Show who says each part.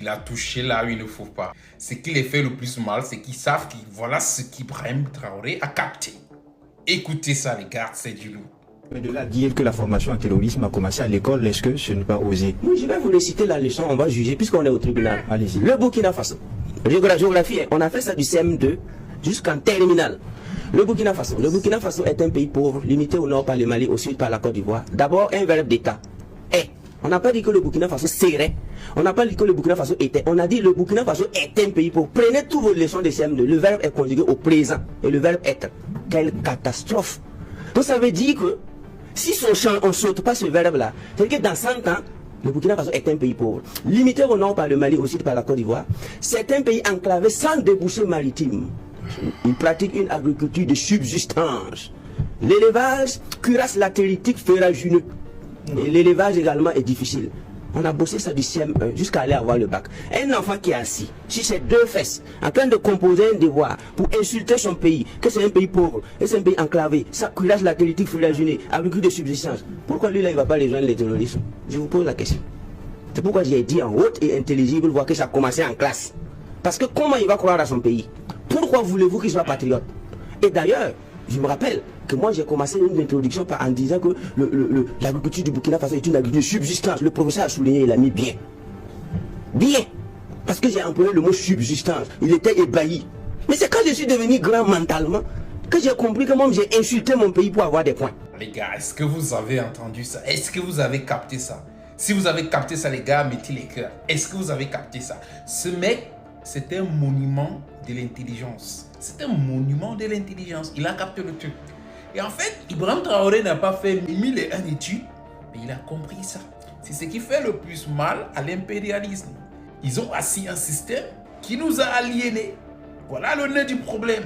Speaker 1: Il a touché là où il ne faut pas. Ce qui les fait le plus mal, c'est qu'ils savent que voilà ce qu'Ibrahim Traoré a capté. Écoutez ça les gars, c'est du lourd.
Speaker 2: Mais de là dire que la formation en terrorisme a commencé à l'école, est-ce que ce n'est pas osé?
Speaker 3: Oui, je vais vous réciter la leçon, on va juger puisqu'on est au tribunal.
Speaker 2: Allez-y.
Speaker 3: Le Burkina Faso. Géographie, on a fait ça du CM2 jusqu'en terminale. Le Burkina Faso. Le Burkina Faso est un pays pauvre, limité au nord par le Mali, au sud par la Côte d'Ivoire. D'abord, un verbe d'État. Est. On n'a pas dit que le Burkina Faso serait. On n'a pas dit que le Burkina Faso était. On a dit que le Burkina Faso est un pays pauvre. Prenez toutes vos leçons de CM2. Le verbe est conjugué au présent. Et le verbe être. Quelle catastrophe. Donc ça veut dire que si on ne saute pas ce verbe-là, c'est-à-dire que dans 100 ans, le Burkina Faso est un pays pauvre. Limité au nord par le Mali, au sud par la Côte d'Ivoire. C'est un pays enclavé sans débouché maritime. Il pratique une agriculture de subsistance. L'élevage cuirasse latéritique ferragineux. Et l'élevage également est difficile. On a bossé ça du CM1 jusqu'à aller avoir le bac. Un enfant qui est assis sur ses deux fesses, en train de composer un devoir pour insulter son pays, que c'est un pays pauvre, que c'est un pays enclavé, ça cuirasse latéritique ferragineux, agriculture de subsistance. Pourquoi lui là il ne va pas rejoindre les terroristes? Je vous pose la question. C'est pourquoi j'ai dit en haute et intelligible, voir que ça a commencé en classe. Parce que comment il va croire à son pays? Pourquoi voulez-vous qu'il soit patriote? Et d'ailleurs, je me rappelle que moi j'ai commencé une introduction en disant que l'agriculture du Burkina Faso est une agriculture de subsistance. Le professeur a souligné, il a mis bien. Bien. Parce que j'ai employé le mot subsistance. Il était ébahi. Mais c'est quand je suis devenu grand mentalement que j'ai compris que moi j'ai insulté mon pays pour avoir des points.
Speaker 1: Les gars, est-ce que vous avez entendu ça? Est-ce que vous avez capté ça? Si vous avez capté ça les gars, mettez les cœurs. Est-ce que vous avez capté ça? Ce mec, c'est un monument de l'intelligence. C'est un monument de l'intelligence. Il a capté le truc. Et en fait, Ibrahim Traoré n'a pas fait 1001 études, mais il a compris ça. C'est ce qui fait le plus mal à l'impérialisme. Ils ont assis un système qui nous a aliénés. Voilà le nœud du problème.